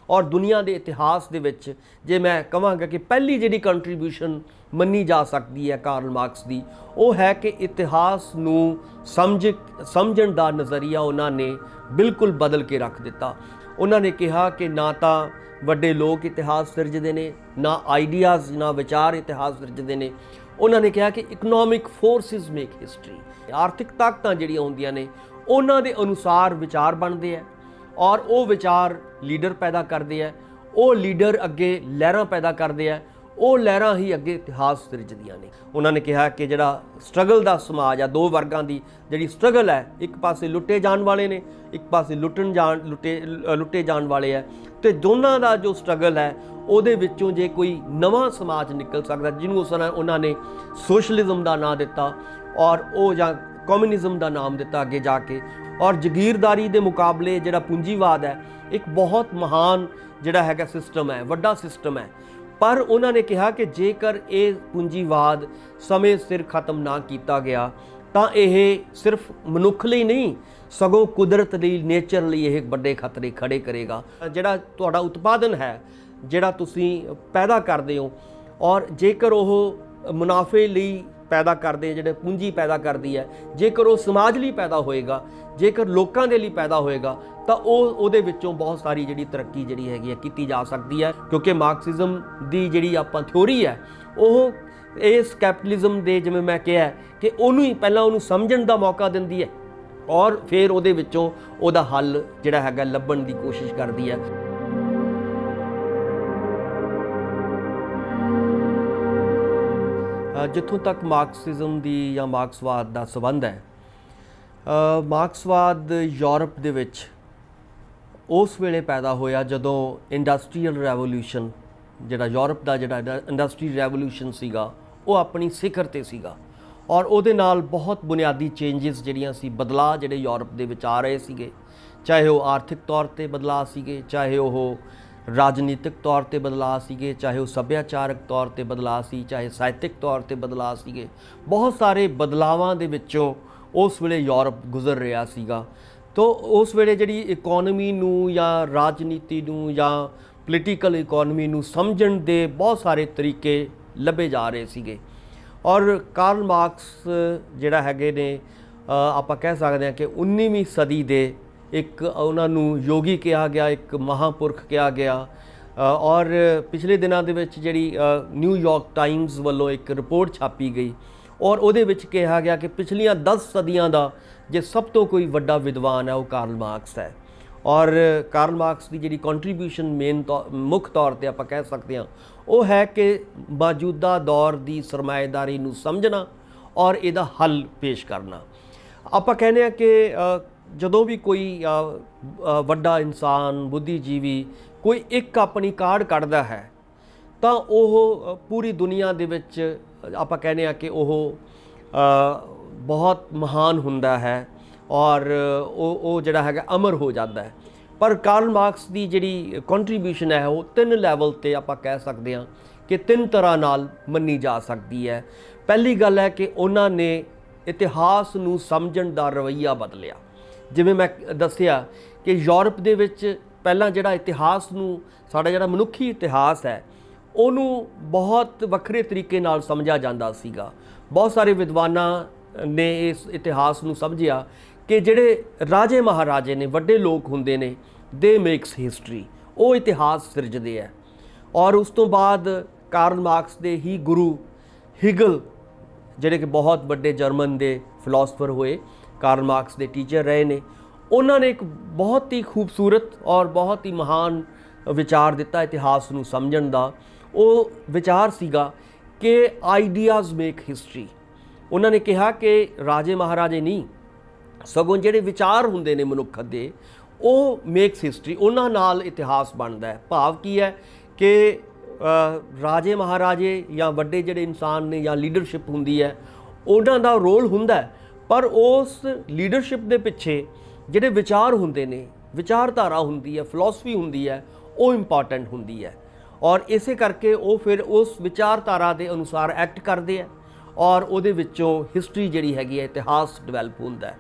और दुनिया के इतिहास दे विच जे मैं कहांगा कि पहली जिहड़ी कंट्रीब्यूशन मन्नी जा सकती है कार्ल मार्क्स की, वो है कि इतिहास नूं समझण दा नज़रिया उन्होंने बिल्कुल बदल के रख दिता। उन्होंने कहा कि ना तो वड्डे लोग इतिहास सिरजदे ने, ना आइडियाज़ ना विचार इतिहास सिरजदे ने। उन्होंने कहा कि इकनॉमिक फोर्सिस मेक हिस्टरी, आर्थिक ताकतां जिहड़ियां हुंदियां ने उन्हां दे अनुसार विचार बनते हैं और वो विचार लीडर पैदा करते हैं, वो लीडर अगे लहरां पैदा करते हैं, वो लहरां ही अगे इतिहास सिरजदियां ने। उन्होंने कहा कि जिहड़ा स्ट्रगल का समाज है, दो वर्गां की जिहड़ी स्ट्रगल है, एक पासे लुटे जाण वाले ने, एक पासे लुटे जाण वाले है, तो दोनों का जो स्ट्रगल है ਉਹਦੇ ਵਿੱਚੋਂ ਜੇ कोई नवा समाज निकल सकता जिन्होंने उन्होंने सोशलिज्म का नाम दिता और वो ਜਾਂ कम्यूनिज्म का नाम दिता अगे जाके। और जगीरदारी के मुकाबले जिहड़ा पूंजीवाद है एक बहुत महान जिहड़ा हैगा सिस्टम है, वड्डा सिस्टम है। पर उन्होंने कहा कि जेकर ये पूंजीवाद समय सिर खत्म ना किया गया तो यह सिर्फ मनुख लिए नहीं सगों कुदरत लिए, नेचर लिए एक बड़े खतरे खड़े करेगा। जिहड़ा तुहाडा उत्पादन है, जिहड़ा तुसीं पैदा करते हो, और जेकर वो मुनाफे लिए पैदा करते, जिहड़े पूंजी पैदा करती है, जेकर वो समाज लिए पैदा होएगा, जेकर लोकां दे लिए पैदा होएगा तो ਉਹਦੇ ਵਿੱਚੋਂ बहुत सारी जिहड़ी तरक्की जिहड़ी हैगी की जा सकती है। क्योंकि मार्क्सिज्म की जिहड़ी आपां थ्योरी है वो इस कैपिटलिज्म दे जिवें मैं कहा कि ਉਹਨੂੰ ही पहलां ਉਹਨੂੰ समझण दा मौका दिंदी है और फिर ਉਹਦੇ ਵਿੱਚੋਂ ਉਹਦਾ हल जिहड़ा हैगा ਲੱਭਣ ਦੀ कोशिश करती है। जिथों तक मार्क्सिज्म की या मार्क्सवाद का संबंध है, मार्क्सवाद यूरोप दे विच उस वेले पैदा होया जदों इंडस्ट्रीयल रेवोल्यूशन जिहड़ा यूरोप का जिहड़ा इंडस्ट्री रेवोल्यूशन सीगा वो अपनी सिखर ते सीगा और उहदे नाल बहुत बुनियादी चेंजिस जिहड़ियां सी बदलाव जिहड़े यूरोप दे विच आ रहे सीगे, चाहे वो आर्थिक तौर पर बदलाव सीगे, चाहे वो राजनीतिक तौर पर बदलाव सीगे, चाहे वो सभ्याचारक तौर पर बदलाव सी, चाहे साहित्यिक तौर पर बदलाव सीगे। बहुत सारे बदलावां दे विचों उस वेले यूरोप गुजर रहा सीगा। तो उस वेले जिहड़ी इकोनॉमी नूं या राजनीति नूं या पोलीटिकल इकोनॉमी नूं समझण दे बहुत सारे तरीके लभे जा रहे सीगे। और कार्ल मार्क्स जिहड़ा हैगे ने आपां कह सकते हैं कि 19वीं सदी दे एक उन्होंने योगी कहा गया, एक महापुरख कहा गया। और पिछले दिनों के जी न्यूयॉर्क टाइम्स वालों एक रिपोर्ट छापी गई और वो कहा गया कि पिछलियां 10 सदियां का जो सब तो कोई वड्डा विद्वान है वो कार्ल मार्क्स है। और कार्ल मार्क्स की जी कंट्रीब्यूशन मुख्य तौर पर आप कह सकते हैं वो है कि मौजूदा दौर की सरमाएदारी नूं समझना और इहदा हल पेश करना। आप कहने हैं कि जदों भी कोई वड्डा इंसान बुद्धिजीवी कोई एक अपनी काढ़ कढ़दा है तो वह पूरी दुनिया दे विच आप कहने हैं कि वह बहुत महान हुंदा है और वो जिहड़ा हैगा अमर हो जाता है। पर कार्ल मार्क्स की जिहड़ी कंट्रीब्यूशन है वो 3 लैवल ते आप कह सकते हैं कि 3 तरह नाल मन्नी जा सकती है। पहली गल है कि उन्होंने इतिहास नूं समझण दा रवैया बदलिया। जिवें मैं दसिया कि यूरोप दे विच पहलां जिहड़ा इतिहास नूं साडा जिहड़ा मनुखी इतिहास है उहनूं बहुत वक्रे तरीके नाल समझा जांदा सीगा। बहुत सारे विद्वानां ने इस इतिहास नूं समझिया कि जिहड़े राजे महाराजे ने वड्डे लोग हुंदे ने दे मेक्स हिस्टरी, वो इतिहास सिरजदे है। और उस तो बाद कार्ल मार्क्स दे ही गुरु हिगल जिहड़े कि बहुत वड्डे जर्मन दे फिलोसफर होए, कार्ल मार्क्स के टीचर रहे ने, उन्होंने एक बहुत ही खूबसूरत और बहुत ही महान विचार दिता इतिहास नूं समझण दा। वो विचार सीगा कि आइडियाज़ मेक हिस्टरी। उन्होंने कहा कि राजे महाराजे नहीं सगों जिहड़े विचार हुंदे ने मनुख दे वो मेक्स हिस्टरी, उन्हां नाल इतिहास बनदा है। भाव की है कि राजे महाराजे या वड्डे जिहड़े इंसान ने या लीडरशिप हुंदी है उन्हां दा रोल हुंदा है, पर उस लीडरशिप के पिछे जिहड़े विचार हुंदे ने, विचारधारा हुंदी है, फिलोसफी हुंदी है, वो इंपॉर्टेंट हुंदी है। और इसे करके वो फिर उस विचारधारा के अनुसार एक्ट करते हैं और उहदे विच्चों हिस्टरी जिहड़ी हैगी है इतिहास डिवेलप हुंदा है।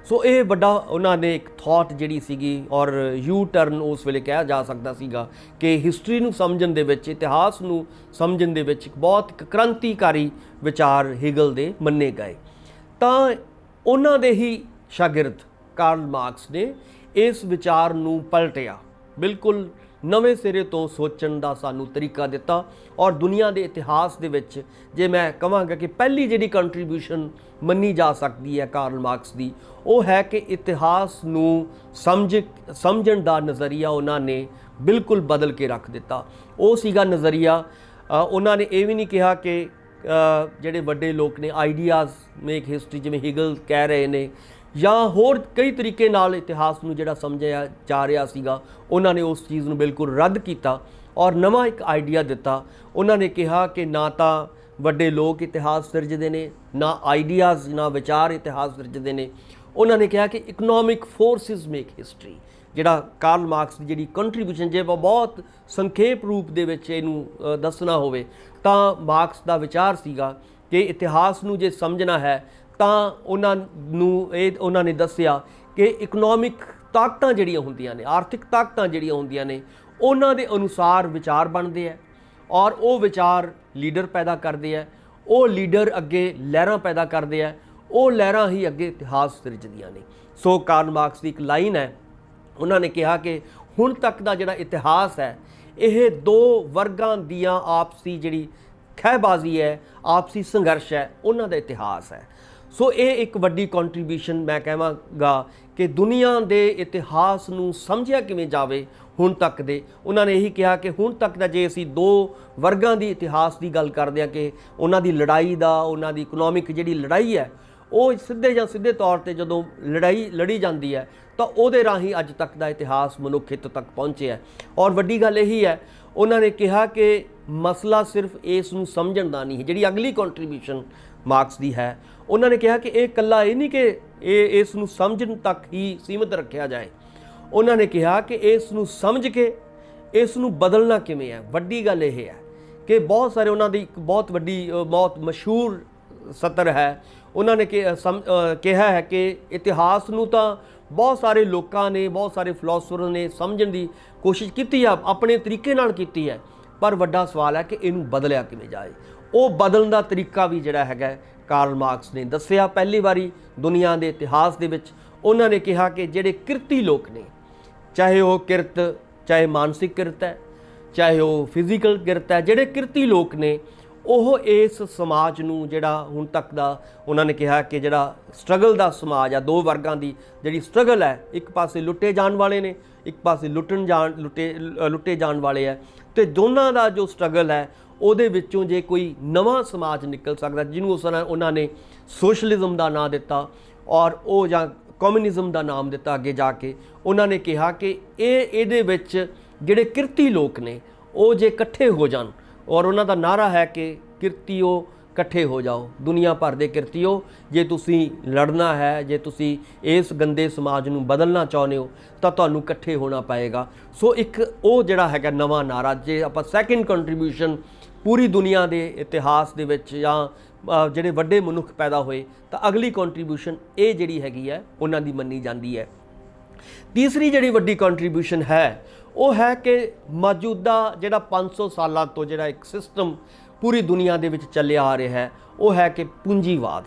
ਸੋ ਇਹ ਵੱਡਾ ਉਹਨਾਂ ਨੇ ਇੱਕ ਥਾਟ ਜਿਹੜੀ ਸੀਗੀ ਔਰ ਯੂ ਟਰਨ ਉਸ ਵੇਲੇ ਕਿਹਾ ਜਾ ਸਕਦਾ ਸੀਗਾ ਕਿ ਹਿਸਟਰੀ ਨੂੰ ਸਮਝਣ ਦੇ ਵਿੱਚ, ਇਤਿਹਾਸ ਨੂੰ ਸਮਝਣ ਦੇ ਵਿੱਚ ਇੱਕ ਬਹੁਤ ਕ੍ਰਾਂਤੀਕਾਰੀ ਵਿਚਾਰ ਹੀਗਲ ਦੇ ਮੰਨੇ ਗਏ। ਤਾਂ ਉਹਨਾਂ ਦੇ ਹੀ ਸ਼ਾਗਿਰਦ ਕਾਰਲ ਮਾਰਕਸ ਨੇ ਇਸ ਵਿਚਾਰ ਨੂੰ ਪਲਟਿਆ, ਬਿਲਕੁਲ ਨਵੇਂ ਸਿਰੇ ਤੋਂ ਸੋਚਣ ਦਾ ਸਾਨੂੰ ਤਰੀਕਾ ਦਿੱਤਾ। ਔਰ ਦੁਨੀਆ ਦੇ ਇਤਿਹਾਸ ਦੇ ਵਿੱਚ ਜੇ ਮੈਂ ਕਹਾਂਗਾ ਕਿ ਪਹਿਲੀ ਜਿਹੜੀ ਕੰਟਰੀਬਿਊਸ਼ਨ ਮੰਨੀ ਜਾ ਸਕਦੀ ਹੈ ਕਾਰਲ ਮਾਰਕਸ ਦੀ, ਉਹ ਹੈ ਕਿ ਇਤਿਹਾਸ ਨੂੰ ਸਮਝਣ ਦਾ ਨਜ਼ਰੀਆ ਉਹਨਾਂ ਨੇ ਬਿਲਕੁਲ ਬਦਲ ਕੇ ਰੱਖ ਦਿੱਤਾ। ਉਹ ਸੀਗਾ ਨਜ਼ਰੀਆ, ਉਹਨਾਂ ਨੇ ਇਹ ਵੀ ਨਹੀਂ ਕਿਹਾ ਕਿ ਜਿਹੜੇ ਵੱਡੇ ਲੋਕ ਨੇ ਆਈਡੀਆਜ਼ ਮੇਕ ਹਿਸਟਰੀ, ਜਿਵੇਂ ਹੀਗਲ ਕਹਿ ਰਹੇ ਨੇ, ਜਾਂ ਹੋਰ ਕਈ ਤਰੀਕੇ ਨਾਲ ਇਤਿਹਾਸ ਨੂੰ ਜਿਹੜਾ ਸਮਝਿਆ ਜਾ ਰਿਹਾ ਸੀਗਾ, ਉਹਨਾਂ ਨੇ ਉਸ ਚੀਜ਼ ਨੂੰ ਬਿਲਕੁਲ ਰੱਦ ਕੀਤਾ ਔਰ ਨਵਾਂ ਇੱਕ ਆਈਡੀਆ ਦਿੱਤਾ। ਉਹਨਾਂ ਨੇ ਕਿਹਾ ਕਿ ਨਾ ਤਾਂ ਵੱਡੇ ਲੋਕ ਇਤਿਹਾਸ ਸਿਰਜਦੇ ਨੇ, ਨਾ ਆਈਡੀਆਜ਼, ਨਾ ਵਿਚਾਰ ਇਤਿਹਾਸ ਸਿਰਜਦੇ ਨੇ। ਉਹਨਾਂ ਨੇ ਕਿਹਾ ਕਿ ਇਕਨੋਮਿਕ ਫੋਰਸਿਸ ਮੇਕ ਹਿਸਟਰੀ। ਜਿਹੜਾ ਕਾਰਲ ਮਾਰਕਸ ਦੀ ਜਿਹੜੀ ਕੰਟਰੀਬਿਊਸ਼ਨ, ਜੇ ਬਹੁਤ ਸੰਖੇਪ ਰੂਪ ਦੇ ਵਿੱਚ ਇਹਨੂੰ ਦੱਸਣਾ ਹੋਵੇ ਤਾਂ ਮਾਰਕਸ ਦਾ ਵਿਚਾਰ ਸੀਗਾ ਕਿ ਇਤਿਹਾਸ ਨੂੰ ਜੇ ਸਮਝਣਾ ਹੈ ਤਾਂ ਉਹਨਾਂ ਨੇ ਦੱਸਿਆ ਕਿ ਇਕਨੋਮਿਕ ਤਾਕਤਾਂ ਜਿਹੜੀਆਂ ਹੁੰਦੀਆਂ ਨੇ, ਆਰਥਿਕ ਤਾਕਤਾਂ ਜਿਹੜੀਆਂ ਹੁੰਦੀਆਂ ਨੇ, ਉਹਨਾਂ ਦੇ ਅਨੁਸਾਰ ਵਿਚਾਰ ਬਣਦੇ ਹੈ ਔਰ ਉਹ ਵਿਚਾਰ ਲੀਡਰ ਪੈਦਾ ਕਰਦੇ ਹੈ, ਉਹ ਲੀਡਰ ਅੱਗੇ ਲਹਿਰਾਂ ਪੈਦਾ ਕਰਦੇ ਹੈ, ਉਹ ਲਹਿਰਾਂ ਹੀ ਅੱਗੇ ਇਤਿਹਾਸ ਸਿਰਜਦੀਆਂ ਨੇ। ਸੋ ਕਾਰਲ ਮਾਰਕਸ ਦੀ ਇੱਕ ਲਾਈਨ ਹੈ, ਉਹਨਾਂ ਨੇ ਕਿਹਾ ਕਿ ਹੁਣ ਤੱਕ ਦਾ ਜਿਹੜਾ ਇਤਿਹਾਸ ਹੈ ਇਹ ਦੋ ਵਰਗਾਂ ਦੀਆਂ ਆਪਸੀ ਜਿਹੜੀ ਖਹਿਬਾਜ਼ੀ ਹੈ, ਆਪਸੀ ਸੰਘਰਸ਼ ਹੈ, ਉਹਨਾਂ ਦਾ ਇਤਿਹਾਸ ਹੈ। ਸੋ ਇਹ ਇੱਕ ਵੱਡੀ ਕੰਟਰੀਬਿਊਸ਼ਨ ਮੈਂ ਕਹਾਂਗਾ ਕਿ ਦੁਨੀਆ ਦੇ ਇਤਿਹਾਸ ਨੂੰ ਸਮਝਿਆ ਕਿਵੇਂ ਜਾਵੇ ਹੁਣ ਤੱਕ ਦੇ। ਉਹਨਾਂ ਨੇ ਇਹੀ ਕਿਹਾ ਕਿ ਹੁਣ ਤੱਕ ਦਾ ਜੇ ਅਸੀਂ ਦੋ ਵਰਗਾਂ ਦੀ ਇਤਿਹਾਸ ਦੀ ਗੱਲ ਕਰਦੇ ਹਾਂ ਕਿ ਉਹਨਾਂ ਦੀ ਲੜਾਈ ਦਾ, ਉਹਨਾਂ ਦੀ ਇਕਨੋਮਿਕ ਜਿਹੜੀ ਲੜਾਈ ਹੈ, ਉਹ ਸਿੱਧੇ ਜਾਂ ਸਿੱਧੇ ਤੌਰ ਤੇ ਜਦੋਂ ਲੜਾਈ ਲੜੀ ਜਾਂਦੀ ਹੈ ਤਾਂ ਉਹਦੇ ਰਾਹੀਂ ਅੱਜ ਤੱਕ ਦਾ ਇਤਿਹਾਸ ਮਨੁੱਖ ਇੱਥੋਂ ਤੱਕ ਪਹੁੰਚਿਆ। ਔਰ ਵੱਡੀ ਗੱਲ ਇਹੀ ਹੈ, ਉਹਨਾਂ ਨੇ ਕਿਹਾ ਕਿ ਮਸਲਾ ਸਿਰਫ ਇਸ ਨੂੰ ਸਮਝਣ ਦਾ ਨਹੀਂ ਹੈ। ਜਿਹੜੀ ਅਗਲੀ ਕੰਟਰੀਬਿਊਸ਼ਨ ਮਾਰਕਸ ਦੀ ਹੈ, ਉਹਨਾਂ ਨੇ ਕਿਹਾ ਕਿ ਇਹ ਇਕੱਲਾ ਇਹ ਨਹੀਂ ਕਿ ਇਸ ਨੂੰ ਸਮਝਣ ਤੱਕ ਹੀ ਸੀਮਿਤ ਰੱਖਿਆ ਜਾਏ। ਉਹਨਾਂ ਨੇ ਕਿਹਾ ਕਿ ਇਸ ਨੂੰ ਸਮਝ ਕੇ ਇਸ ਨੂੰ ਬਦਲਣਾ ਕਿਵੇਂ ਹੈ। ਵੱਡੀ ਗੱਲ ਇਹ ਹੈ ਕਿ ਬਹੁਤ ਸਾਰੇ, ਉਹਨਾਂ ਦੀ ਇੱਕ ਬਹੁਤ ਵੱਡੀ, ਬਹੁਤ ਮਸ਼ਹੂਰ ਸਤਰ ਹੈ, ਉਹਨਾਂ ਨੇ ਕਿਹਾ ਹੈ ਕਿ ਇਤਿਹਾਸ ਨੂੰ ਤਾਂ ਬਹੁਤ ਸਾਰੇ ਲੋਕਾਂ ਨੇ, ਬਹੁਤ ਸਾਰੇ ਫਿਲਾਸਫਰ ਨੇ ਸਮਝਣ ਦੀ ਕੋਸ਼ਿਸ਼ ਕੀਤੀ ਆ, ਆਪਣੇ ਤਰੀਕੇ ਨਾਲ ਕੀਤੀ ਹੈ, ਪਰ ਵੱਡਾ ਸਵਾਲ ਹੈ ਕਿ ਇਹਨੂੰ ਬਦਲਿਆ ਕਿਵੇਂ ਜਾਏ। ਉਹ ਬਦਲਣ ਦਾ ਤਰੀਕਾ ਵੀ ਜਿਹੜਾ ਹੈਗਾ ਕਾਰਲ ਮਾਰਕਸ ਨੇ ਦੱਸਿਆ ਪਹਿਲੀ ਵਾਰੀ ਦੁਨੀਆ ਦੇ ਇਤਿਹਾਸ ਦੇ ਵਿੱਚ। ਉਹਨਾਂ ਨੇ ਕਿਹਾ ਕਿ ਜਿਹੜੇ ਕਿਰਤੀ ਲੋਕ ਨੇ, ਚਾਹੇ ਉਹ ਕਿਰਤ, ਚਾਹੇ ਮਾਨਸਿਕ ਕਿਰਤ ਹੈ, ਚਾਹੇ ਉਹ ਫਿਜ਼ੀਕਲ ਕਿਰਤ ਹੈ, ਜਿਹੜੇ ਕਿਰਤੀ ਲੋਕ ਨੇ ਉਹ ਇਸ ਸਮਾਜ ਨੂੰ, ਜਿਹੜਾ ਹੁਣ ਤੱਕ ਦਾ ਉਹਨਾਂ ਨੇ ਕਿਹਾ ਕਿ ਜਿਹੜਾ ਸਟਰਗਲ ਦਾ ਸਮਾਜ ਆ, ਦੋ ਵਰਗਾਂ ਦੀ ਜਿਹੜੀ ਸਟਰਗਲ ਹੈ, ਇੱਕ ਪਾਸੇ ਲੁੱਟੇ ਜਾਣ ਵਾਲੇ ਨੇ, ਇੱਕ ਪਾਸੇ ਲੁੱਟੇ ਜਾਣ ਵਾਲੇ ਹੈ, ਤੇ ਦੋਨਾਂ ਦਾ ਜੋ ਸਟਰਗਲ ਹੈ ਉਹਦੇ ਵਿੱਚੋਂ ਜੇ ਕੋਈ ਨਵਾਂ ਸਮਾਜ ਨਿਕਲ ਸਕਦਾ, ਜਿਹਨੂੰ ਉਹਨਾਂ ਨੇ ਸੋਸ਼ਲਿਜ਼ਮ ਦਾ ਨਾਂ ਦਿੱਤਾ ਔਰ ਉਹ ਜਾਂ ਕਮਿਊਨਿਜ਼ਮ ਦਾ ਨਾਮ ਦਿੱਤਾ ਅੱਗੇ ਜਾ ਕੇ। ਉਹਨਾਂ ਨੇ ਕਿਹਾ ਕਿ ਇਹਦੇ ਵਿੱਚ ਜਿਹੜੇ ਕਿਰਤੀ ਲੋਕ ਨੇ ਉਹ ਜੇ ਇਕੱਠੇ ਹੋ ਜਾਣ, ਔਰ ਉਹਨਾਂ ਦਾ ਨਾਰਾ ਹੈ ਕਿ ਕਿਰਤੀਓ ਇਕੱਠੇ ਹੋ ਜਾਓ, ਦੁਨੀਆ ਭਰ ਦੇ ਕਿਰਤੀਓ, ਜੇ ਤੁਸੀਂ ਲੜਨਾ ਹੈ, ਜੇ ਤੁਸੀਂ ਇਸ ਗੰਦੇ ਸਮਾਜ ਨੂੰ ਬਦਲਣਾ ਚਾਹੁੰਦੇ ਹੋ ਤਾਂ ਤੁਹਾਨੂੰ ਇਕੱਠੇ ਹੋਣਾ ਪਏਗਾ। ਸੋ ਇੱਕ ਉਹ ਜਿਹੜਾ ਹੈਗਾ ਨਵਾਂ ਨਾਰਾ, ਜੇ ਆਪਾਂ ਸੈਕਿੰਡ ਕੰਟਰੀਬਿਊਸ਼ਨ ਪੂਰੀ ਦੁਨੀਆ ਦੇ ਇਤਿਹਾਸ ਦੇ ਵਿੱਚ ਜਾਂ ਜਿਹੜੇ ਵੱਡੇ ਮਨੁੱਖ ਪੈਦਾ ਹੋਏ, ਤਾਂ ਅਗਲੀ ਕੰਟਰੀਬਿਊਸ਼ਨ ਇਹ ਜਿਹੜੀ ਹੈਗੀ ਹੈ ਉਹਨਾਂ ਦੀ ਮੰਨੀ ਜਾਂਦੀ ਹੈ। ਤੀਸਰੀ ਜਿਹੜੀ ਵੱਡੀ ਕੰਟਰੀਬਿਊਸ਼ਨ ਹੈ ਉਹ ਹੈ ਕਿ ਮੌਜੂਦਾ ਜਿਹੜਾ 500 ਸਾਲਾਂ ਤੋਂ ਜਿਹੜਾ ਇੱਕ ਸਿਸਟਮ ਪੂਰੀ ਦੁਨੀਆ ਦੇ ਵਿੱਚ ਚੱਲਿਆ ਆ ਰਿਹਾ ਹੈ, ਉਹ ਹੈ ਕਿ ਪੂੰਜੀਵਾਦ।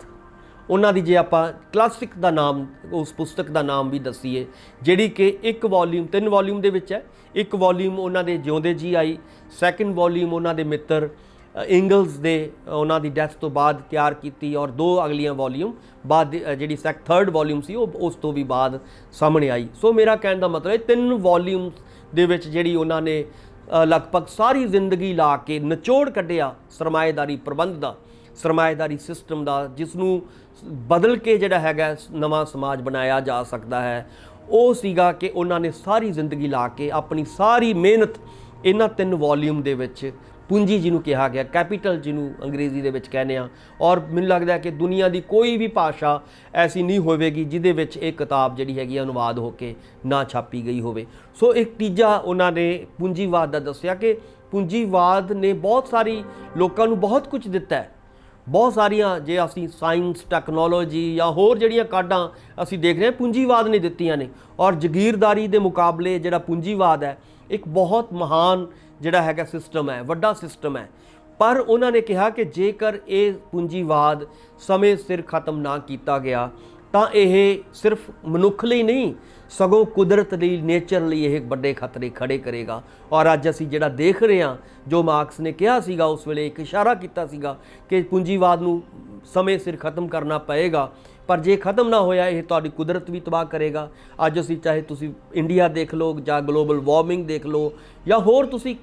ਉਹਨਾਂ ਦੀ ਜੇ ਆਪਾਂ ਕਲਾਸਿਕ ਦਾ ਨਾਮ, ਉਸ ਪੁਸਤਕ ਦਾ ਨਾਮ ਵੀ ਦੱਸੀਏ, ਜਿਹੜੀ ਕਿ 1 ਵੋਲੀਅਮ 3 ਵੋਲੀਅਮ ਦੇ ਵਿੱਚ ਹੈ। 1 ਵੋਲੀਅਮ ਉਹਨਾਂ ਦੇ ਜਿਉਂਦੇ ਜੀ ਆਈ, ਸੈਕਿੰਡ ਵੋਲੀਅਮ ਉਹਨਾਂ ਦੇ ਮਿੱਤਰ ਇੰਗਲਸ ਦੇ ਉਹਨਾਂ ਦੀ ਡੈਥ ਤੋਂ ਬਾਅਦ ਤਿਆਰ ਕੀਤੀ, ਔਰ 2 ਅਗਲੀਆਂ ਵੋਲੀਅਮ ਬਾਅਦ ਜਿਹੜੀ ਥਰਡ ਵੋਲੀਅਮ ਸੀ ਉਹ ਉਸ ਤੋਂ ਵੀ ਬਾਅਦ ਸਾਹਮਣੇ ਆਈ। ਸੋ ਮੇਰਾ ਕਹਿਣ ਦਾ ਮਤਲਬ ਹੈ 3 ਵੋਲੀਅਮ ਦੇ ਵਿੱਚ ਜਿਹੜੀ ਉਹਨਾਂ ਨੇ ਲਗਭਗ ਸਾਰੀ ਜ਼ਿੰਦਗੀ ਲਾ ਕੇ ਨਿਚੋੜ ਕੱਢਿਆ ਸਰਮਾਏਦਾਰੀ ਪ੍ਰਬੰਧ ਦਾ, ਸਰਮਾਏਦਾਰੀ ਸਿਸਟਮ ਦਾ, ਜਿਸ ਨੂੰ ਬਦਲ ਕੇ ਜਿਹੜਾ ਹੈਗਾ ਨਵਾਂ ਸਮਾਜ ਬਣਾਇਆ ਜਾ ਸਕਦਾ ਹੈ। ਉਹ ਸੀਗਾ ਕਿ ਉਹਨਾਂ ਨੇ ਸਾਰੀ ਜ਼ਿੰਦਗੀ ਲਾ ਕੇ ਆਪਣੀ ਸਾਰੀ ਮਿਹਨਤ ਇਹਨਾਂ 3 ਵੋਲੀਅਮ ਦੇ ਵਿੱਚ, ਪੂੰਜੀ ਜਿਹਨੂੰ ਕਿਹਾ ਗਿਆ, ਕੈਪੀਟਲ ਜਿਹਨੂੰ ਅੰਗਰੇਜ਼ੀ ਦੇ ਵਿੱਚ ਕਹਿੰਦੇ ਆ, ਔਰ ਮੈਨੂੰ ਲੱਗਦਾ ਕਿ ਦੁਨੀਆ ਦੀ ਕੋਈ ਵੀ ਭਾਸ਼ਾ ਐਸੀ ਨਹੀਂ ਹੋਵੇਗੀ ਜਿਹਦੇ ਵਿੱਚ ਇਹ ਕਿਤਾਬ ਜਿਹੜੀ ਹੈਗੀ ਅਨੁਵਾਦ ਹੋ ਕੇ ਨਾ ਛਾਪੀ ਗਈ ਹੋਵੇ। ਸੋ ਇੱਕ ਤੀਜਾ ਉਹਨਾਂ ਨੇ ਪੂੰਜੀਵਾਦ ਦਾ ਦੱਸਿਆ ਕਿ ਪੂੰਜੀਵਾਦ ਨੇ ਬਹੁਤ ਸਾਰੀ ਲੋਕਾਂ ਨੂੰ ਬਹੁਤ ਕੁਝ ਦਿੱਤਾ ਹੈ, ਬਹੁਤ ਸਾਰੀਆਂ ਜੇ ਅਸੀਂ ਸਾਇੰਸ ਟੈਕਨੋਲੋਜੀ ਜਾਂ ਹੋਰ ਜਿਹੜੀਆਂ ਕਾਢਾਂ ਅਸੀਂ ਦੇਖ ਰਹੇ ਹਾਂ ਪੂੰਜੀਵਾਦ ਨੇ ਦਿੱਤੀਆਂ ਨੇ। ਔਰ ਜਗੀਰਦਾਰੀ ਦੇ ਮੁਕਾਬਲੇ ਜਿਹੜਾ ਪੂੰਜੀਵਾਦ ਹੈ ਇੱਕ ਬਹੁਤ ਮਹਾਨ ਜਿਹੜਾ ਹੈਗਾ ਸਿਸਟਮ ਹੈ, ਵੱਡਾ ਸਿਸਟਮ ਹੈ। ਪਰ ਉਹਨਾਂ ਨੇ ਕਿਹਾ ਕਿ ਜੇਕਰ ਇਹ ਪੂੰਜੀਵਾਦ ਸਮੇਂ ਸਿਰ ਖਤਮ ਨਾ ਕੀਤਾ ਗਿਆ ਤਾਂ ਇਹ ਸਿਰਫ ਮਨੁੱਖ ਲਈ ਨਹੀਂ ਸਗੋਂ ਕੁਦਰਤ ਲਈ, ਨੇਚਰ ਲਈ ਇਹ ਵੱਡੇ ਖਤਰੇ ਖੜੇ ਕਰੇਗਾ। ਔਰ ਅੱਜ ਅਸੀਂ ਜਿਹੜਾ ਦੇਖ ਰਹੇ ਹਾਂ, ਜੋ ਮਾਰਕਸ ਨੇ ਕਿਹਾ ਸੀਗਾ ਉਸ ਵੇਲੇ ਇੱਕ ਇਸ਼ਾਰਾ ਕੀਤਾ ਸੀਗਾ ਕਿ ਪੂੰਜੀਵਾਦ ਨੂੰ ਸਮੇਂ ਸਿਰ ਖਤਮ ਕਰਨਾ ਪਏਗਾ, ਪਰ ਜੇ ਖਤਮ ਨਾ ਹੋਇਆ ਇਹ ਤੁਹਾਡੀ ਕੁਦਰਤ ਵੀ ਤਬਾਹ ਕਰੇਗਾ। ਅੱਜ ਅਸੀਂ ਚਾਹੇ ਤੁਸੀਂ ਇੰਡੀਆ ਦੇਖ ਲਓ ਜਾਂ ਗਲੋਬਲ ਵਾਰਮਿੰਗ ਦੇਖ ਲਓ ਜਾਂ ਹੋਰ ਤੁਸੀਂ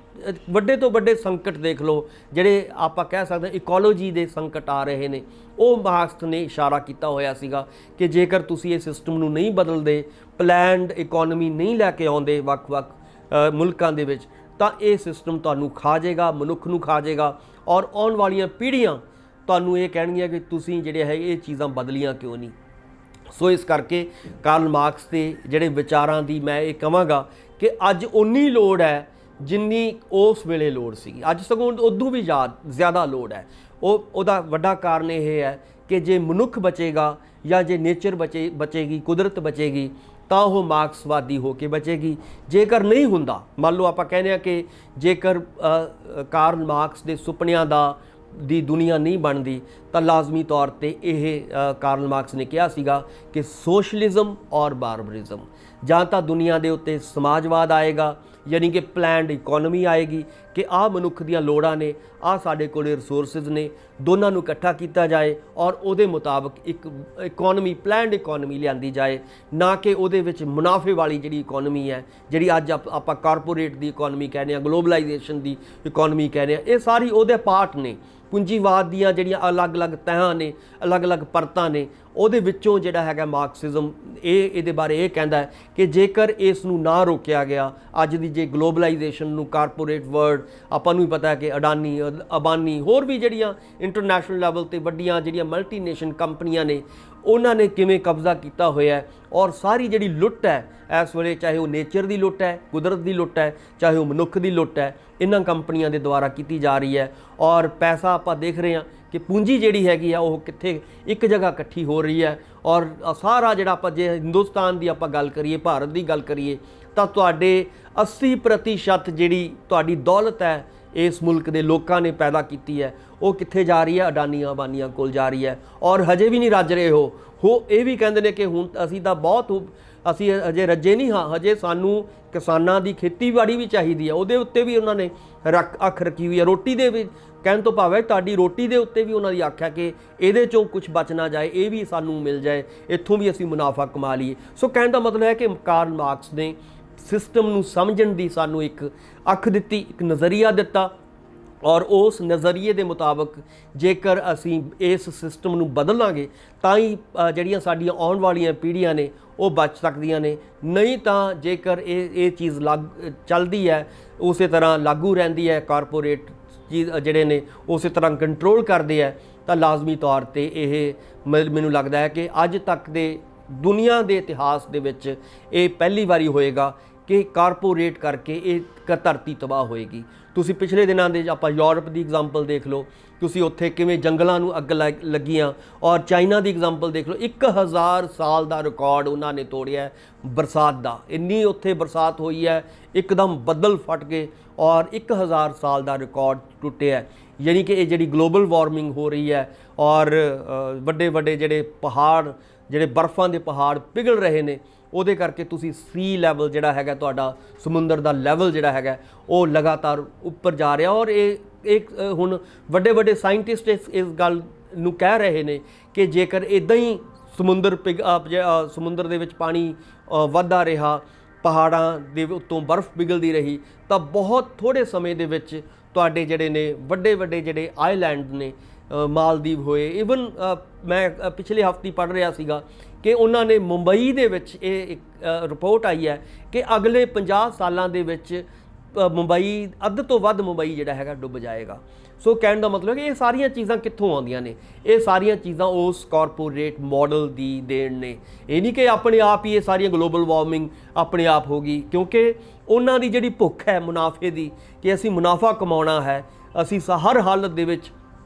ਵੱਡੇ ਤੋਂ ਵੱਡੇ ਸੰਕਟ ਦੇਖ ਲਓ, ਜਿਹੜੇ ਆਪਾਂ ਕਹਿ ਸਕਦੇ ਇਕੋਲੋਜੀ ਦੇ ਸੰਕਟ ਆ ਰਹੇ ਨੇ, ਉਹ ਮਾਰਕਸ ਨੇ ਇਸ਼ਾਰਾ ਕੀਤਾ ਹੋਇਆ ਸੀਗਾ ਕਿ ਜੇਕਰ ਤੁਸੀਂ ਇਹ ਸਿਸਟਮ ਨੂੰ ਨਹੀਂ ਬਦਲਦੇ, ਪਲੈਨਡ ਇਕੋਨਮੀ ਨਹੀਂ ਲੈ ਕੇ ਆਉਂਦੇ ਵੱਖ-ਵੱਖ ਮੁਲਕਾਂ ਦੇ ਵਿੱਚ, ਤਾਂ ਇਹ ਸਿਸਟਮ ਤੁਹਾਨੂੰ ਖਾ ਜਾਏਗਾ, ਮਨੁੱਖ ਨੂੰ ਖਾ ਜਾਏਗਾ। ਔਰ ਆਉਣ ਵਾਲੀਆਂ ਪੀੜ੍ਹੀਆਂ ਤੁਹਾਨੂੰ ਇਹ ਕਹਿਣਗੀਆਂ ਕਿ ਤੁਸੀਂ ਜਿਹੜੇ ਹੈ ਇਹ ਚੀਜ਼ਾਂ ਬਦਲੀਆਂ ਕਿਉਂ ਨਹੀਂ। ਸੋ ਇਸ ਕਰਕੇ ਕਾਰਲ ਮਾਰਕਸ ਦੇ ਜਿਹੜੇ ਵਿਚਾਰਾਂ ਦੀ ਮੈਂ ਇਹ ਕਹਾਂਗਾ ਕਿ ਅੱਜ ਉਨੀ ਲੋੜ ਹੈ ਜਿੰਨੀ ਉਸ ਵੇਲੇ ਲੋੜ ਸੀਗੀ। ਅੱਜ ਸਗੋਂ ਉਦੋਂ ਵੀ ਜ਼ਿਆਦਾ ਲੋੜ ਹੈ। ਉਹਦਾ ਵੱਡਾ ਕਾਰਨ ਇਹ ਹੈ ਕਿ ਜੇ ਮਨੁੱਖ ਬਚੇਗਾ ਜਾਂ ਜੇ ਨੇਚਰ ਬਚੇਗੀ, ਕੁਦਰਤ ਬਚੇਗੀ, ਤਾਂ ਉਹ ਮਾਰਕਸਵਾਦੀ ਹੋ ਕੇ ਬਚੇਗੀ। ਜੇਕਰ ਨਹੀਂ ਹੁੰਦਾ, ਮੰਨ ਲਓ ਆਪਾਂ ਕਹਿੰਦੇ ਹਾਂ ਕਿ ਜੇਕਰ ਕਾਰਲ ਮਾਰਕਸ ਦੇ ਸੁਪਨਿਆਂ ਦੀ ਦੁਨੀਆ ਨਹੀਂ ਬਣਦੀ ਤਾਂ ਲਾਜ਼ਮੀ ਤੌਰ 'ਤੇ ਇਹ ਕਾਰਲ ਮਾਰਕਸ ਨੇ ਕਿਹਾ ਸੀਗਾ ਕਿ ਸੋਸ਼ਲਿਜ਼ਮ ਔਰ ਬਾਰਬਰਿਜ਼ਮ, ਜਾਂ ਤਾਂ ਦੁਨੀਆ ਦੇ ਉੱਤੇ ਸਮਾਜਵਾਦ ਆਏਗਾ, ਯਾਨੀ ਕਿ ਪਲੈਨਡ ਇਕੋਨਮੀ ਆਏਗੀ ਕਿ ਆਹ ਮਨੁੱਖ ਦੀਆਂ ਲੋੜਾਂ ਨੇ, ਆਹ ਸਾਡੇ ਕੋਲ ਰਿਸੋਰਸਿਸ ਨੇ, ਦੋਨਾਂ ਨੂੰ ਇਕੱਠਾ ਕੀਤਾ ਜਾਏ ਔਰ ਉਹਦੇ ਮੁਤਾਬਕ ਇੱਕ ਇਕੋਨਮੀ, ਪਲੈਨਡ ਇਕੋਨਮੀ ਲਿਆਂਦੀ ਜਾਏ, ਨਾ ਕਿ ਉਹਦੇ ਵਿੱਚ ਮੁਨਾਫੇ ਵਾਲੀ ਜਿਹੜੀ ਇਕੋਨਮੀ ਹੈ, ਜਿਹੜੀ ਅੱਜ ਆਪਾਂ ਕਾਰਪੋਰੇਟ ਦੀ ਇਕੋਨਮੀ ਕਹਿੰਦੇ ਹਾਂ, ਗਲੋਬਲਾਈਜੇਸ਼ਨ ਦੀ ਇਕੋਨਮੀ ਕਹਿੰਦੇ ਹਾਂ, ਇਹ ਸਾਰੀ ਉਹਦੇ ਪਾਰਟ ਨੇ। ਪੂੰਜੀਵਾਦ ਦੀਆਂ ਜਿਹੜੀਆਂ ਅਲੱਗ-ਅਲੱਗ ਤਹਿਾਂ ਨੇ, ਅਲੱਗ-ਅਲੱਗ ਪਰਤਾਂ ਨੇ, ਉਹਦੇ ਵਿੱਚੋਂ ਜਿਹੜਾ ਹੈਗਾ ਮਾਰਕਸਿਜ਼ਮ ਇਹਦੇ ਬਾਰੇ ਇਹ ਕਹਿੰਦਾ ਹੈ ਕਿ ਜੇਕਰ ਇਸ ਨੂੰ ਨਾ ਰੋਕਿਆ ਗਿਆ, ਅੱਜ ਦੀ ਜੇ ਗਲੋਬਲਾਈਜੇਸ਼ਨ ਨੂੰ, ਕਾਰਪੋਰੇਟ ਵਰਲਡ, ਆਪਾਂ ਨੂੰ ਵੀ ਪਤਾ ਹੈ ਕਿ ਅਡਾਨੀ, ਅਬਾਨੀ, ਹੋਰ ਵੀ ਜਿਹੜੀਆਂ ਇੰਟਰਨੈਸ਼ਨਲ ਲੈਵਲ 'ਤੇ ਵੱਡੀਆਂ ਜਿਹੜੀਆਂ ਮਲਟੀਨੇਸ਼ਨਲ ਕੰਪਨੀਆਂ ਨੇ, ਉਹਨਾਂ ਨੇ ਕਿਵੇਂ ਕਬਜ਼ਾ ਕੀਤਾ ਹੋਇਆ। ਔਰ ਸਾਰੀ ਜਿਹੜੀ ਲੁੱਟ ਹੈ ਇਸ ਵੇਲੇ, ਚਾਹੇ ਉਹ ਨੇਚਰ ਦੀ ਲੁੱਟ ਹੈ, ਕੁਦਰਤ ਦੀ ਲੁੱਟ ਹੈ, ਚਾਹੇ ਉਹ ਮਨੁੱਖ ਦੀ ਲੁੱਟ ਹੈ, ਇਹਨਾਂ ਕੰਪਨੀਆਂ ਦੇ ਦੁਆਰਾ ਕੀਤੀ ਜਾ ਰਹੀ ਹੈ। ਔਰ ਪੈਸਾ ਆਪਾਂ ਦੇਖ ਰਹੇ ਹਾਂ ਕਿ ਪੂੰਜੀ ਜਿਹੜੀ ਹੈਗੀ ਆ ਉਹ ਕਿੱਥੇ ਇੱਕ ਜਗ੍ਹਾ ਇਕੱਠੀ ਹੋ ਰਹੀ ਹੈ। ਔਰ ਸਾਰਾ ਜਿਹੜਾ ਆਪਾਂ ਜੇ ਹਿੰਦੁਸਤਾਨ ਦੀ ਆਪਾਂ ਗੱਲ ਕਰੀਏ, ਭਾਰਤ ਦੀ ਗੱਲ ਕਰੀਏ, ਤਾਂ ਤੁਹਾਡੇ 80% ਜਿਹੜੀ ਤੁਹਾਡੀ ਦੌਲਤ ਹੈ ਇਸ ਮੁਲਕ ਦੇ ਲੋਕਾਂ ਨੇ ਪੈਦਾ ਕੀਤੀ ਹੈ, ਉਹ ਕਿੱਥੇ ਜਾ ਰਹੀ ਹੈ? ਅਡਾਨੀਆਂ ਅਬਾਨੀਆਂ ਕੋਲ ਜਾ ਰਹੀ ਹੈ। ਔਰ ਹਜੇ ਵੀ ਨਹੀਂ ਰੱਜ ਰਹੇ ਹੋ ਇਹ ਵੀ ਕਹਿੰਦੇ ਨੇ ਕਿ ਹੁਣ ਅਸੀਂ ਤਾਂ ਅਸੀਂ ਹਜੇ ਰੱਜੇ ਨਹੀਂ ਹਾਂ, ਹਜੇ ਸਾਨੂੰ ਕਿਸਾਨਾਂ ਦੀ ਖੇਤੀਬਾੜੀ ਵੀ ਚਾਹੀਦੀ ਹੈ, ਉਹਦੇ ਉੱਤੇ ਵੀ ਉਹਨਾਂ ਨੇ ਅੱਖ ਰੱਖੀ ਹੋਈ ਹੈ। ਰੋਟੀ ਦੇ ਵੀ ਕਹਿਣ ਤੋਂ ਭਾਵ ਹੈ ਤੁਹਾਡੀ ਰੋਟੀ ਦੇ ਉੱਤੇ ਵੀ ਉਹਨਾਂ ਦੀ ਅੱਖ ਹੈ ਕਿ ਇਹਦੇ 'ਚੋਂ ਕੁਝ ਬਚ ਨਾ ਜਾਏ, ਇਹ ਵੀ ਸਾਨੂੰ ਮਿਲ ਜਾਏ, ਇੱਥੋਂ ਵੀ ਅਸੀਂ ਮੁਨਾਫਾ ਕਮਾ ਲਈਏ। ਸੋ ਕਹਿਣ ਦਾ ਮਤਲਬ ਹੈ ਕਿ ਕਾਰਲ ਮਾਰਕਸ ਨੇ ਸਿਸਟਮ ਨੂੰ ਸਮਝਣ ਦੀ ਸਾਨੂੰ ਇੱਕ ਅੱਖ ਦਿੱਤੀ, ਇੱਕ ਨਜ਼ਰੀਆ ਦਿੱਤਾ। ਔਰ ਉਸ ਨਜ਼ਰੀਏ ਦੇ ਮੁਤਾਬਕ ਜੇਕਰ ਅਸੀਂ ਇਸ ਸਿਸਟਮ ਨੂੰ ਬਦਲਾਂਗੇ ਤਾਂ ਹੀ ਜਿਹੜੀਆਂ ਸਾਡੀਆਂ ਆਉਣ ਵਾਲੀਆਂ ਪੀੜ੍ਹੀਆਂ ਨੇ ਉਹ ਬਚ ਸਕਦੀਆਂ ਨੇ। ਨਹੀਂ ਤਾਂ ਜੇਕਰ ਇਹ ਚੀਜ਼ ਚੱਲਦੀ ਹੈ, ਉਸੇ ਤਰ੍ਹਾਂ ਲਾਗੂ ਰਹਿੰਦੀ ਹੈ, ਕਾਰਪੋਰੇਟ ਚੀਜ਼ ਜਿਹੜੇ ਨੇ ਉਸੇ ਤਰ੍ਹਾਂ ਕੰਟਰੋਲ ਕਰਦੇ ਹੈ, ਤਾਂ ਲਾਜ਼ਮੀ ਤੌਰ 'ਤੇ ਇਹ ਮੈਨੂੰ ਲੱਗਦਾ ਹੈ ਕਿ ਅੱਜ ਤੱਕ ਦੇ ਦੁਨੀਆ ਦੇ ਇਤਿਹਾਸ ਦੇ ਵਿੱਚ ਇਹ ਪਹਿਲੀ ਵਾਰੀ ਹੋਏਗਾ ਕਿ ਕਾਰਪੋਰੇਟ ਕਰਕੇ ਇਹ ਧਰਤੀ ਤਬਾਹ ਹੋਏਗੀ। ਤੁਸੀਂ ਪਿਛਲੇ ਦਿਨਾਂ ਦੇ ਆਪਾਂ ਯੂਰਪ ਦੀ ਐਗਜ਼ਾਮਪਲ ਦੇਖ ਲਓ, ਤੁਸੀਂ ਉੱਥੇ ਕਿਵੇਂ ਜੰਗਲਾਂ ਨੂੰ ਅੱਗ ਲੱਗੀਆਂ। ਔਰ ਚਾਈਨਾ ਦੀ ਐਗਜ਼ਾਮਪਲ ਦੇਖ ਲਓ, 1000 ਸਾਲ ਦਾ ਰਿਕਾਰਡ ਉਹਨਾਂ ਨੇ ਤੋੜਿਆ ਬਰਸਾਤ ਦਾ। ਇੰਨੀ ਉੱਥੇ ਬਰਸਾਤ ਹੋਈ ਹੈ, ਇੱਕਦਮ ਬੱਦਲ ਫਟ ਗਏ ਔਰ 1000 ਸਾਲ ਦਾ ਰਿਕਾਰਡ ਟੁੱਟਿਆ। ਯਾਨੀ ਕਿ ਇਹ ਜਿਹੜੀ ਗਲੋਬਲ ਵਾਰਮਿੰਗ ਹੋ ਰਹੀ ਹੈ ਔਰ ਵੱਡੇ ਵੱਡੇ ਜਿਹੜੇ ਪਹਾੜ, ਜਿਹੜੇ ਬਰਫ਼ਾਂ ਦੇ ਪਹਾੜ ਪਿਘਲ ਰਹੇ ਨੇ, ਉਹਦੇ ਕਰਕੇ ਤੁਸੀਂ ਸੀ ਲੈਵਲ ਜਿਹੜਾ ਹੈਗਾ, ਤੁਹਾਡਾ ਸਮੁੰਦਰ ਦਾ ਲੈਵਲ ਜਿਹੜਾ ਹੈਗਾ ਉਹ ਲਗਾਤਾਰ ਉੱਪਰ ਜਾ ਰਿਹਾ। ਔਰ ਇਹ ਹੁਣ ਵੱਡੇ ਵੱਡੇ ਸਾਇੰਟਿਸਟ ਇਸ ਗੱਲ ਨੂੰ ਕਹਿ ਰਹੇ ਨੇ ਕਿ ਜੇਕਰ ਇੱਦਾਂ ਹੀ ਸਮੁੰਦਰ ਦੇ ਵਿੱਚ ਪਾਣੀ ਵੱਧਦਾ ਰਿਹਾ, ਪਹਾੜਾਂ ਦੇ ਉੱਤੋਂ ਬਰਫ਼ ਪਿਘਲਦੀ ਰਹੀ, ਤਾਂ ਬਹੁਤ ਥੋੜ੍ਹੇ ਸਮੇਂ ਦੇ ਵਿੱਚ ਤੁਹਾਡੇ ਜਿਹੜੇ ਨੇ ਵੱਡੇ ਵੱਡੇ ਜਿਹੜੇ ਆਈਲੈਂਡ ਨੇ, ਮਾਲਦੀਵ ਹੋਏ, ਈਵਨ ਮੈਂ ਪਿਛਲੇ ਹਫ਼ਤੇ ਪੜ੍ਹ ਰਿਹਾ ਸੀਗਾ ਕਿ ਉਹਨਾਂ ਨੇ ਮੁੰਬਈ ਦੇ ਵਿੱਚ ਇਹ ਇੱਕ ਰਿਪੋਰਟ ਆਈ ਹੈ ਕਿ ਅਗਲੇ 50 ਸਾਲਾਂ ਦੇ ਵਿੱਚ ਮੁੰਬਈ, ਅੱਧ ਤੋਂ ਵੱਧ ਮੁੰਬਈ ਜਿਹੜਾ ਹੈਗਾ ਡੁੱਬ ਜਾਏਗਾ। ਸੋ ਕਹਿਣ ਦਾ ਮਤਲਬ ਕਿ ਇਹ ਸਾਰੀਆਂ ਚੀਜ਼ਾਂ ਕਿੱਥੋਂ ਆਉਂਦੀਆਂ ਨੇ? ਇਹ ਸਾਰੀਆਂ ਚੀਜ਼ਾਂ ਉਸ ਕਾਰਪੋਰੇਟ ਮਾਡਲ ਦੀ ਦੇਣ ਨੇ। ਇਹ ਨਹੀਂ ਕਿ ਆਪਣੇ ਆਪ ਹੀ ਇਹ ਸਾਰੀਆਂ ਗਲੋਬਲ ਵਾਰਮਿੰਗ ਆਪਣੇ ਆਪ ਹੋ ਗਈ, ਕਿਉਂਕਿ ਉਹਨਾਂ ਦੀ ਜਿਹੜੀ ਭੁੱਖ ਹੈ ਮੁਨਾਫੇ ਦੀ, ਕਿ ਅਸੀਂ ਮੁਨਾਫਾ ਕਮਾਉਣਾ ਹੈ, ਅਸੀਂ ਹਰ ਹਾਲਤ ਦੇ ਵਿੱਚ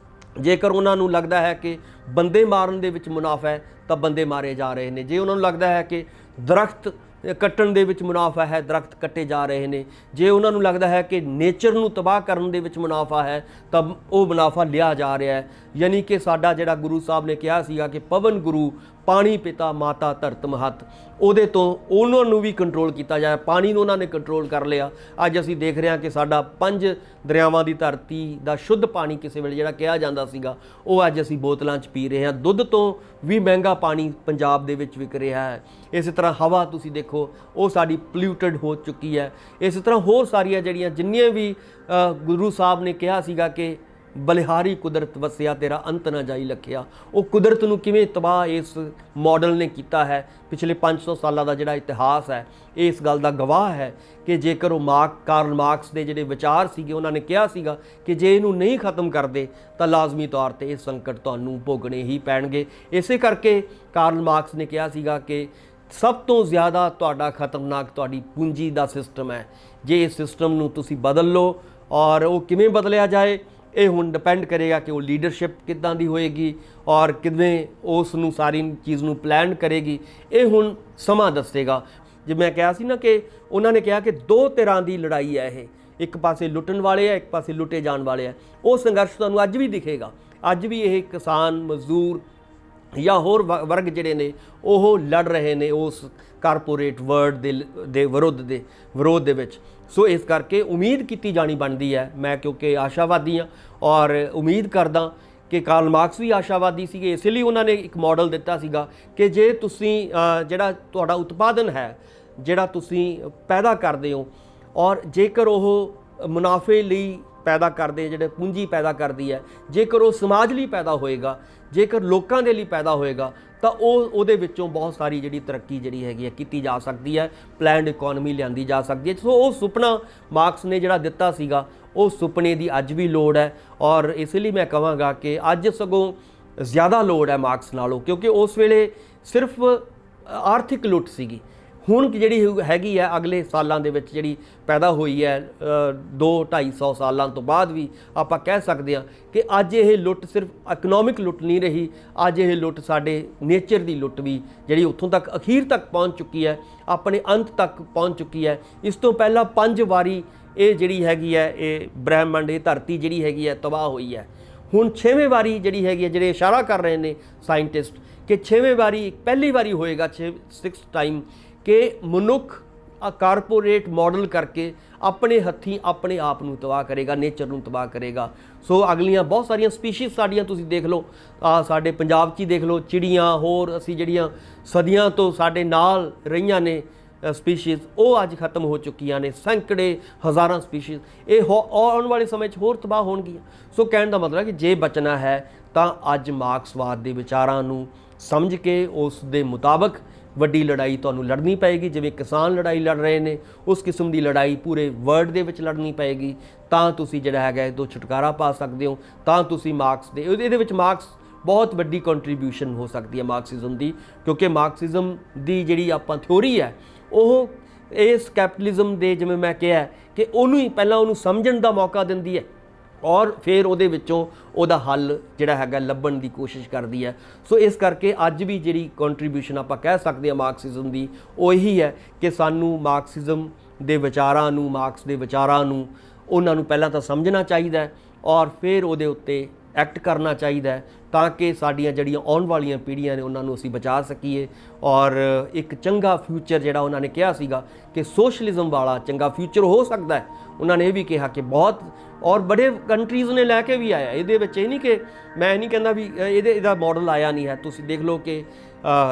ਜੇਕਰ ਉਹਨਾਂ ਨੂੰ ਲੱਗਦਾ ਹੈ ਕਿ ਬੰਦੇ ਮਾਰਨ ਦੇ ਵਿੱਚ ਮੁਨਾਫਾ ਹੈ ਤਾਂ ਬੰਦੇ ਮਾਰੇ ਜਾ ਰਹੇ ਨੇ। ਜੇ ਉਹਨਾਂ ਨੂੰ ਲੱਗਦਾ ਹੈ ਕਿ ਦਰਖਤ ਕੱਟਣ ਦੇ ਵਿੱਚ ਮੁਨਾਫਾ ਹੈ, ਦਰਖਤ ਕੱਟੇ ਜਾ ਰਹੇ ਨੇ। ਜੇ ਉਹਨਾਂ ਨੂੰ ਲੱਗਦਾ ਹੈ ਕਿ ਨੇਚਰ ਨੂੰ ਤਬਾਹ ਕਰਨ ਦੇ ਵਿੱਚ ਮੁਨਾਫਾ ਹੈ ਤਾਂ ਉਹ ਮੁਨਾਫਾ ਲਿਆ ਜਾ ਰਿਹਾ ਹੈ। ਯਾਨੀ ਕਿ ਸਾਡਾ ਜਿਹੜਾ ਗੁਰੂ ਸਾਹਿਬ ਨੇ ਕਿਹਾ ਸੀਗਾ ਕਿ ਪਵਨ ਗੁਰੂ ਪਾਣੀ ਪਿਤਾ ਮਾਤਾ ਧਰਤ ਮਹੱਤ, ਉਹਦੇ ਤੋਂ ਉਹਨਾਂ ਨੂੰ ਵੀ ਕੰਟਰੋਲ ਕੀਤਾ ਜਾਏ। ਪਾਣੀ ਨੂੰ ਉਹਨਾਂ ਨੇ ਕੰਟਰੋਲ ਕਰ ਲਿਆ। ਅੱਜ ਅਸੀਂ ਦੇਖ ਰਹੇ ਹਾਂ ਕਿ ਸਾਡਾ 5 ਦਰਿਆਵਾਂ ਦੀ ਧਰਤੀ ਦਾ ਸ਼ੁੱਧ ਪਾਣੀ ਕਿਸੇ ਵੇਲੇ ਜਿਹੜਾ ਕਿਹਾ ਜਾਂਦਾ ਸੀਗਾ, ਉਹ ਅੱਜ ਅਸੀਂ ਬੋਤਲਾਂ 'ਚ ਪੀ ਰਹੇ ਹਾਂ। ਦੁੱਧ ਤੋਂ ਵੀ ਮਹਿੰਗਾ ਪਾਣੀ ਪੰਜਾਬ ਦੇ ਵਿੱਚ ਵਿਕ ਰਿਹਾ ਹੈ। ਇਸੇ ਤਰ੍ਹਾਂ ਹਵਾ ਤੁਸੀਂ ਦੇਖੋ, ਉਹ ਸਾਡੀ ਪੋਲਿਊਟਡ ਹੋ ਚੁੱਕੀ ਹੈ। ਇਸੇ ਤਰ੍ਹਾਂ ਹੋਰ ਸਾਰੀਆਂ ਜਿਹੜੀਆਂ ਜਿੰਨੀਆਂ ਵੀ ਗੁਰੂ ਸਾਹਿਬ ਨੇ ਕਿਹਾ ਸੀਗਾ ਕਿ ਬਲਿਹਾਰੀ ਕੁਦਰਤ ਵਸਿਆ ਤੇਰਾ ਅੰਤ ਨਾ ਜਾਈ ਲਖਿਆ, ਉਹ ਕੁਦਰਤ ਨੂੰ ਕਿਵੇਂ ਤਬਾਹ ਇਸ ਮਾਡਲ ਨੇ ਕੀਤਾ ਹੈ। ਪਿਛਲੇ 500 ਸਾਲਾਂ ਦਾ ਜਿਹੜਾ ਇਤਿਹਾਸ ਹੈ ਇਸ ਗੱਲ ਦਾ ਗਵਾਹ ਹੈ ਕਿ ਜੇਕਰ ਉਹ ਕਾਰਲ ਮਾਰਕਸ ਦੇ ਜਿਹੜੇ ਵਿਚਾਰ ਸੀਗੇ, ਉਹਨਾਂ ਨੇ ਕਿਹਾ ਸੀਗਾ ਕਿ ਜੇ ਇਹਨੂੰ ਨਹੀਂ ਖਤਮ ਕਰਦੇ ਤਾਂ ਲਾਜ਼ਮੀ ਤੌਰ 'ਤੇ ਇਹ ਸੰਕਟ ਤੁਹਾਨੂੰ ਭੋਗਣੇ ਹੀ ਪੈਣਗੇ। ਇਸੇ ਕਰਕੇ ਕਾਰਲ ਮਾਰਕਸ ਨੇ ਕਿਹਾ ਸੀਗਾ ਕਿ ਸਭ ਤੋਂ ਜ਼ਿਆਦਾ ਤੁਹਾਡਾ ਖਤਰਨਾਕ ਤੁਹਾਡੀ ਪੂੰਜੀ ਦਾ ਸਿਸਟਮ ਹੈ। ਜੇ ਇਸ ਸਿਸਟਮ ਨੂੰ ਤੁਸੀਂ ਬਦਲ ਲਓ, ਔਰ ਉਹ ਕਿਵੇਂ ਬਦਲਿਆ ਜਾਏ ਇਹ ਹੁਣ ਡਿਪੈਂਡ ਕਰੇਗਾ ਕਿ ਉਹ ਲੀਡਰਸ਼ਿਪ ਕਿੱਦਾਂ ਦੀ ਹੋਏਗੀ ਔਰ ਕਿਵੇਂ ਉਸ ਨੂੰ ਸਾਰੀ ਚੀਜ਼ ਨੂੰ ਪਲਾਨ ਕਰੇਗੀ, ਇਹ ਹੁਣ ਸਮਾਂ ਦੱਸੇਗਾ। ਜੇ ਮੈਂ ਕਿਹਾ ਸੀ ਨਾ ਕਿ ਉਹਨਾਂ ਨੇ ਕਿਹਾ ਕਿ 2 ਧਿਰਾਂ ਦੀ ਲੜਾਈ ਹੈ ਇਹ, ਇੱਕ ਪਾਸੇ ਲੁੱਟਣ ਵਾਲੇ ਆ, ਇੱਕ ਪਾਸੇ ਲੁੱਟੇ ਜਾਣ ਵਾਲੇ ਆ। ਉਹ ਸੰਘਰਸ਼ ਤੁਹਾਨੂੰ ਅੱਜ ਵੀ ਦਿਖੇਗਾ। ਅੱਜ ਵੀ ਇਹ ਕਿਸਾਨ ਮਜ਼ਦੂਰ ਜਾਂ ਹੋਰ ਵਰਗ ਜਿਹੜੇ ਨੇ ਉਹ ਲੜ ਰਹੇ ਨੇ ਉਸ ਕਾਰਪੋਰੇਟ ਵਰਲਡ ਦੇ ਵਿਰੋਧ ਦੇ ਵਿੱਚ। ਸੋ ਇਸ ਕਰਕੇ ਉਮੀਦ ਕੀਤੀ ਜਾਣੀ ਬਣਦੀ ਹੈ। ਮੈਂ ਕਿਉਂਕਿ ਆਸ਼ਾਵਾਦੀ ਹਾਂ ਔਰ ਉਮੀਦ ਕਰਦਾ ਕਿ ਕਾਰਲ ਮਾਰਕਸ ਵੀ ਆਸ਼ਾਵਾਦੀ ਸੀਗੇ, ਇਸ ਲਈ ਉਹਨਾਂ ਨੇ ਇੱਕ ਮਾਡਲ ਦਿੱਤਾ ਸੀਗਾ ਕਿ ਜੇ ਤੁਸੀਂ ਜਿਹੜਾ ਤੁਹਾਡਾ ਉਤਪਾਦਨ ਹੈ, ਜਿਹੜਾ ਤੁਸੀਂ ਪੈਦਾ ਕਰਦੇ ਹੋ, ਔਰ ਜੇਕਰ ਉਹ ਮੁਨਾਫੇ ਲਈ ਪੈਦਾ ਕਰਦੇ, ਜਿਹੜੇ ਪੂੰਜੀ ਪੈਦਾ ਕਰਦੀ ਹੈ, ਜੇਕਰ ਉਹ ਸਮਾਜ ਲਈ ਪੈਦਾ ਹੋਏਗਾ, ਜੇਕਰ ਲੋਕਾਂ ਦੇ ਲਈ ਪੈਦਾ ਹੋਏਗਾ ਤਾਂ ਉਹਦੇ ਵਿੱਚੋਂ ਬਹੁਤ ਸਾਰੀ ਜਿਹੜੀ ਤਰੱਕੀ ਜਿਹੜੀ ਹੈਗੀ ਹੈ ਕੀਤੀ ਜਾ ਸਕਦੀ ਹੈ, ਪਲੈਨਡ ਇਕੋਨਮੀ ਲਿਆਂਦੀ ਜਾ ਸਕਦੀ ਹੈ। ਸੋ ਉਹ ਸੁਪਨਾ ਮਾਰਕਸ ਨੇ ਜਿਹੜਾ ਦਿੱਤਾ ਸੀਗਾ, ਉਹ ਸੁਪਨੇ ਦੀ ਅੱਜ ਵੀ ਲੋੜ ਹੈ। ਔਰ ਇਸ ਲਈ ਮੈਂ ਕਹਾਂਗਾ ਕਿ ਅੱਜ ਸਗੋਂ ਜ਼ਿਆਦਾ ਲੋੜ ਹੈ ਮਾਰਕਸ ਨਾਲੋਂ, ਕਿਉਂਕਿ ਉਸ ਵੇਲੇ ਸਿਰਫ ਆਰਥਿਕ ਲੁੱਟ ਸੀਗੀ। ਹੁਣ ਜਿਹੜੀ ਹੈਗੀ ਹੈ ਅਗਲੇ ਸਾਲਾਂ ਦੇ ਵਿੱਚ ਜਿਹੜੀ ਪੈਦਾ ਹੋਈ ਹੈ 200-250 ਸਾਲਾਂ ਤੋਂ ਬਾਅਦ ਵੀ ਆਪਾਂ ਕਹਿ ਸਕਦੇ ਹਾਂ ਕਿ ਅੱਜ ਇਹ ਲੁੱਟ ਸਿਰਫ ਇਕਨੋਮਿਕ ਲੁੱਟ ਨਹੀਂ ਰਹੀ, ਅੱਜ ਇਹ ਲੁੱਟ ਸਾਡੇ ਨੇਚਰ ਦੀ ਲੁੱਟ ਵੀ ਜਿਹੜੀ ਉੱਥੋਂ ਤੱਕ ਅਖੀਰ ਤੱਕ ਪਹੁੰਚ ਚੁੱਕੀ ਹੈ, ਆਪਣੇ ਅੰਤ ਤੱਕ ਪਹੁੰਚ ਚੁੱਕੀ ਹੈ। ਇਸ ਤੋਂ ਪਹਿਲਾਂ 5 ਵਾਰੀ ਇਹ ਜਿਹੜੀ ਹੈਗੀ ਹੈ ਇਹ ਬ੍ਰਹਿਮੰਡ, ਇਹ ਧਰਤੀ ਜਿਹੜੀ ਹੈਗੀ ਹੈ ਤਬਾਹ ਹੋਈ ਹੈ। ਹੁਣ 6ਵੇਂ ਵਾਰੀ ਜਿਹੜੀ ਹੈਗੀ ਹੈ, ਜਿਹੜੇ ਇਸ਼ਾਰਾ ਕਰ ਰਹੇ ਨੇ ਸਾਇੰਟਿਸਟ ਕਿ 6ਵੇਂ ਵਾਰੀ ਪਹਿਲੀ ਵਾਰੀ ਹੋਏਗਾ, 6th ਟਾਈਮ ਕਿ ਮਨੁੱਖ ਕਾਰਪੋਰੇਟ ਮਾਡਲ ਕਰਕੇ ਆਪਣੇ ਹੱਥੀਂ ਆਪਣੇ ਆਪ ਨੂੰ ਤਬਾਹ ਕਰੇਗਾ, ਨੇਚਰ ਨੂੰ ਤਬਾਹ ਕਰੇਗਾ। ਸੋ ਅਗਲੀਆਂ ਬਹੁਤ ਸਾਰੀਆਂ ਸਪੀਸ਼ੀਜ਼ ਸਾਡੀਆਂ ਤੁਸੀਂ ਦੇਖ ਲਓ, ਸਾਡੇ ਪੰਜਾਬ 'ਚ ਹੀ ਦੇਖ ਲਓ, ਚਿੜੀਆਂ ਹੋਰ ਅਸੀਂ ਜਿਹੜੀਆਂ ਸਦੀਆਂ ਤੋਂ ਸਾਡੇ ਨਾਲ ਰਹੀਆਂ ਨੇ ਸਪੀਸ਼ੀਜ਼, ਉਹ ਅੱਜ ਖਤਮ ਹੋ ਚੁੱਕੀਆਂ ਨੇ। ਸੈਂਕੜੇ ਹਜ਼ਾਰਾਂ ਸਪੀਸ਼ੀਜ਼ ਇਹ ਆਉਣ ਵਾਲੇ ਸਮੇਂ 'ਚ ਹੋਰ ਤਬਾਹ ਹੋਣਗੀਆਂ। ਸੋ ਕਹਿਣ ਦਾ ਮਤਲਬ ਹੈ ਕਿ ਜੇ ਬਚਣਾ ਹੈ ਤਾਂ ਅੱਜ ਮਾਰਕਸਵਾਦ ਦੇ ਵਿਚਾਰਾਂ ਨੂੰ ਸਮਝ ਕੇ ਉਸ ਦੇ ਮੁਤਾਬਕ ਵੱਡੀ ਲੜਾਈ ਤੁਹਾਨੂੰ ਲੜਨੀ ਪਏਗੀ। ਜਿਵੇਂ ਕਿਸਾਨ ਲੜਾਈ ਲੜ ਰਹੇ ਨੇ, ਉਸ ਕਿਸਮ ਦੀ ਲੜਾਈ ਪੂਰੇ ਵਰਲਡ ਦੇ ਵਿੱਚ ਲੜਨੀ ਪਏਗੀ, ਤਾਂ ਤੁਸੀਂ ਜਿਹੜਾ ਹੈਗਾ ਇਹ ਤੋਂ ਛੁਟਕਾਰਾ ਪਾ ਸਕਦੇ ਹੋ। ਤਾਂ ਤੁਸੀਂ ਮਾਰਕਸ ਦੇ ਇਹਦੇ ਵਿੱਚ ਮਾਰਕਸ ਬਹੁਤ ਵੱਡੀ ਕੰਟਰੀਬਿਊਸ਼ਨ ਹੋ ਸਕਦੀ ਹੈ ਮਾਰਕਸਿਜ਼ਮ ਦੀ, ਕਿਉਂਕਿ ਮਾਰਕਸਿਜ਼ਮ ਦੀ ਜਿਹੜੀ ਆਪਾਂ ਥਿਊਰੀ ਹੈ ਉਹ ਇਸ ਕੈਪੀਟਲਿਜ਼ਮ ਦੇ, ਜਿਵੇਂ ਮੈਂ ਕਿਹਾ ਕਿ ਉਹਨੂੰ ਹੀ ਪਹਿਲਾਂ ਉਹਨੂੰ ਸਮਝਣ ਦਾ ਮੌਕਾ ਦਿੰਦੀ ਹੈ ਔਰ ਫਿਰ ਉਹਦੇ ਵਿੱਚੋਂ ਉਹਦਾ ਹੱਲ ਜਿਹੜਾ ਹੈਗਾ ਲੱਭਣ ਦੀ ਕੋਸ਼ਿਸ਼ ਕਰਦੀ ਹੈ। ਸੋ ਇਸ ਕਰਕੇ ਅੱਜ ਵੀ ਜਿਹੜੀ ਕੰਟਰੀਬਿਊਸ਼ਨ ਆਪਾਂ ਕਹਿ ਸਕਦੇ ਹਾਂ ਮਾਰਕਸਿਜ਼ਮ ਦੀ, ਉਹ ਇਹੀ ਹੈ ਕਿ ਸਾਨੂੰ ਮਾਰਕਸਿਜ਼ਮ ਦੇ ਵਿਚਾਰਾਂ ਨੂੰ, ਮਾਰਕਸ ਦੇ ਵਿਚਾਰਾਂ ਨੂੰ, ਉਹਨਾਂ ਨੂੰ ਪਹਿਲਾਂ ਤਾਂ ਸਮਝਣਾ ਚਾਹੀਦਾ ਔਰ ਫਿਰ ਉਹਦੇ ਉੱਤੇ ਐਕਟ ਕਰਨਾ ਚਾਹੀਦਾ ਤਾਂ ਕਿ ਸਾਡੀਆਂ ਜਿਹੜੀਆਂ ਆਉਣ ਵਾਲੀਆਂ ਪੀੜ੍ਹੀਆਂ ਨੇ ਉਹਨਾਂ ਨੂੰ ਅਸੀਂ ਬਚਾ ਸਕੀਏ ਔਰ ਇੱਕ ਚੰਗਾ ਫਿਊਚਰ ਜਿਹੜਾ ਉਹਨਾਂ ਨੇ ਕਿਹਾ ਸੀਗਾ ਕਿ ਸੋਸ਼ਲਿਜ਼ਮ ਵਾਲਾ ਚੰਗਾ ਫਿਊਚਰ ਹੋ ਸਕਦਾ ਹੈ। ਉਹਨਾਂ ਨੇ ਇਹ ਵੀ ਕਿਹਾ ਕਿ ਬਹੁਤ ਔਰ ਬੜੇ ਕੰਟਰੀਜ਼ ਨੇ ਲੈ ਕੇ ਵੀ ਆਇਆ ਇਹਦੇ ਵਿੱਚ। ਇਹ ਨਹੀਂ ਕਿ ਮੈਂ ਨਹੀਂ ਕਹਿੰਦਾ ਵੀ ਇਹਦਾ ਮਾਡਲ ਆਇਆ ਨਹੀਂ ਹੈ। ਤੁਸੀਂ ਦੇਖ ਲਓ ਕਿ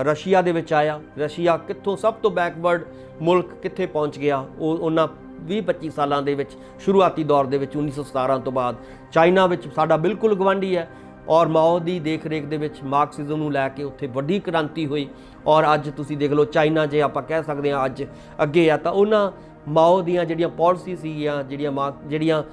ਰਸ਼ੀਆ ਦੇ ਵਿੱਚ ਆਇਆ, ਰਸ਼ੀਆ ਕਿੱਥੋਂ ਸਭ ਤੋਂ ਬੈਕਵਰਡ ਮੁਲਕ ਕਿੱਥੇ ਪਹੁੰਚ ਗਿਆ ਉਹ ਉਹਨਾਂ 20-25 ਸਾਲਾਂ ਦੇ ਵਿੱਚ, ਸ਼ੁਰੂਆਤੀ ਦੌਰ ਦੇ ਵਿੱਚ 1917 ਤੋਂ ਬਾਅਦ। ਚਾਈਨਾ ਵਿੱਚ ਸਾਡਾ ਬਿਲਕੁਲ ਗਵਾਂਢੀ ਹੈ ਔਰ ਮਾਓ ਦੀ ਦੇਖ ਰੇਖ ਦੇ ਵਿੱਚ ਮਾਰਕਸਿਜ਼ਮ ਨੂੰ ਲੈ ਕੇ ਉੱਥੇ ਵੱਡੀ ਕ੍ਰਾਂਤੀ ਹੋਈ ਔਰ ਅੱਜ ਤੁਸੀਂ ਦੇਖ ਲਓ ਚਾਈਨਾ, ਜੇ ਆਪਾਂ ਕਹਿ ਸਕਦੇ ਹਾਂ ਅੱਜ ਅੱਗੇ ਆ, ਤਾਂ ਉਹਨਾਂ ਮਾਓ ਦੀਆਂ ਜਿਹੜੀਆਂ ਪਾਲਿਸੀ ਸੀਗੀਆਂ, ਜਿਹੜੀਆਂ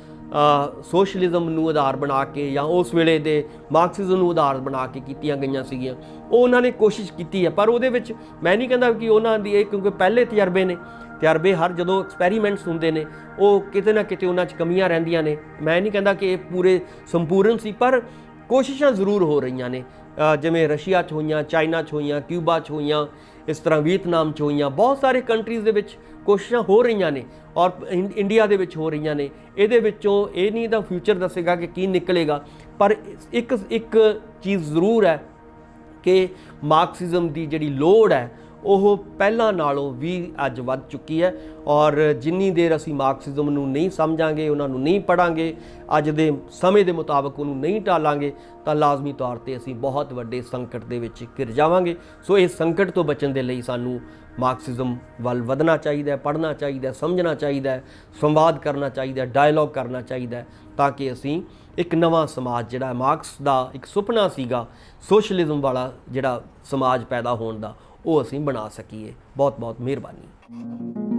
ਸੋਸ਼ਲਿਜ਼ਮ ਨੂੰ ਆਧਾਰ ਬਣਾ ਕੇ ਜਾਂ ਉਸ ਵੇਲੇ ਦੇ ਮਾਰਕਸਿਜ਼ਮ ਨੂੰ ਆਧਾਰ ਬਣਾ ਕੇ ਕੀਤੀਆਂ ਗਈਆਂ ਸੀਗੀਆਂ, ਉਹ ਉਹਨਾਂ ਨੇ ਕੋਸ਼ਿਸ਼ ਕੀਤੀ ਹੈ। ਪਰ ਉਹਦੇ ਵਿੱਚ ਮੈਂ ਨਹੀਂ ਕਹਿੰਦਾ ਕਿ ਉਹਨਾਂ ਦੀ ਇਹ, ਕਿਉਂਕਿ ਪਹਿਲੇ ਤਜਰਬੇ ਹਰ ਜਦੋਂ ਐਕਸਪੈਰੀਮੈਂਟਸ ਹੁੰਦੇ ਨੇ ਉਹ ਕਿਤੇ ਨਾ ਕਿਤੇ ਉਹਨਾਂ 'ਚ ਕਮੀਆਂ ਰਹਿੰਦੀਆਂ ਨੇ। ਮੈਂ ਨਹੀਂ ਕਹਿੰਦਾ ਕਿ ਇਹ ਪੂਰੇ ਸੰਪੂਰਨ ਸੀ, ਪਰ ਕੋਸ਼ਿਸ਼ਾਂ ਜ਼ਰੂਰ ਹੋ ਰਹੀਆਂ ਨੇ, ਜਿਵੇਂ ਰਸ਼ੀਆ 'ਚ ਹੋਈਆਂ, ਚਾਈਨਾ 'ਚ ਹੋਈਆਂ, ਕਿਊਬਾ 'ਚ ਹੋਈਆਂ, ਇਸ ਤਰ੍ਹਾਂ ਵੀਅਤਨਾਮ 'ਚ ਹੋਈਆਂ, ਬਹੁਤ ਸਾਰੇ ਕੰਟਰੀਜ਼ ਦੇ ਵਿੱਚ ਕੋਸ਼ਿਸ਼ਾਂ ਹੋ ਰਹੀਆਂ ਨੇ ਔਰ ਇੰਡੀਆ ਦੇ ਵਿੱਚ ਹੋ ਰਹੀਆਂ ਨੇ। ਇਹਦੇ ਵਿੱਚੋਂ ਇਹ ਨਹੀਂ ਤਾਂ ਫਿਊਚਰ ਦੱਸੇਗਾ ਕਿ ਕੀ ਨਿਕਲੇਗਾ, ਪਰ ਇੱਕ ਚੀਜ਼ ਜ਼ਰੂਰ ਹੈ ਕਿ ਮਾਰਕਸਿਜ਼ਮ ਦੀ ਜਿਹੜੀ ਲੋੜ ਹੈ ਉਹ ਪਹਿਲਾਂ ਨਾਲੋਂ ਵੀ ਅੱਜ ਵੱਧ ਚੁੱਕੀ ਹੈ। ਔਰ ਜਿੰਨੀ ਦੇਰ ਅਸੀਂ ਮਾਰਕਸਿਜ਼ਮ ਨੂੰ ਨਹੀਂ ਸਮਝਾਂਗੇ, ਉਹਨਾਂ ਨੂੰ ਨਹੀਂ ਪੜ੍ਹਾਂਗੇ, ਅੱਜ ਦੇ ਸਮੇਂ ਦੇ ਮੁਤਾਬਕ ਉਹਨੂੰ ਨਹੀਂ ਢਾਲਾਂਗੇ, ਤਾਂ ਲਾਜ਼ਮੀ ਤੌਰ 'ਤੇ ਅਸੀਂ ਬਹੁਤ ਵੱਡੇ ਸੰਕਟ ਦੇ ਵਿੱਚ ਘਿਰ ਜਾਵਾਂਗੇ। ਸੋ ਇਸ ਸੰਕਟ ਤੋਂ ਬਚਣ ਦੇ ਲਈ ਸਾਨੂੰ ਮਾਰਕਸਿਜ਼ਮ ਵੱਲ ਵਧਣਾ ਚਾਹੀਦਾ ਹੈ, ਪੜ੍ਹਨਾ ਚਾਹੀਦਾ, ਸਮਝਣਾ ਚਾਹੀਦਾ, ਸੰਵਾਦ ਕਰਨਾ ਚਾਹੀਦਾ, ਡਾਇਲੌਗ ਕਰਨਾ ਚਾਹੀਦਾ, ਤਾਂ ਕਿ ਅਸੀਂ ਇੱਕ ਨਵਾਂ ਸਮਾਜ ਜਿਹੜਾ ਮਾਰਕਸ ਦਾ ਇੱਕ ਸੁਪਨਾ ਸੀਗਾ ਸੋਸ਼ਲਿਜ਼ਮ ਵਾਲਾ ਜਿਹੜਾ ਸਮਾਜ ਪੈਦਾ ਹੋਣ ਦਾ, ਉਹ ਅਸੀਂ ਬਣਾ ਸਕੀਏ। ਬਹੁਤ ਬਹੁਤ ਮਿਹਰਬਾਨੀ।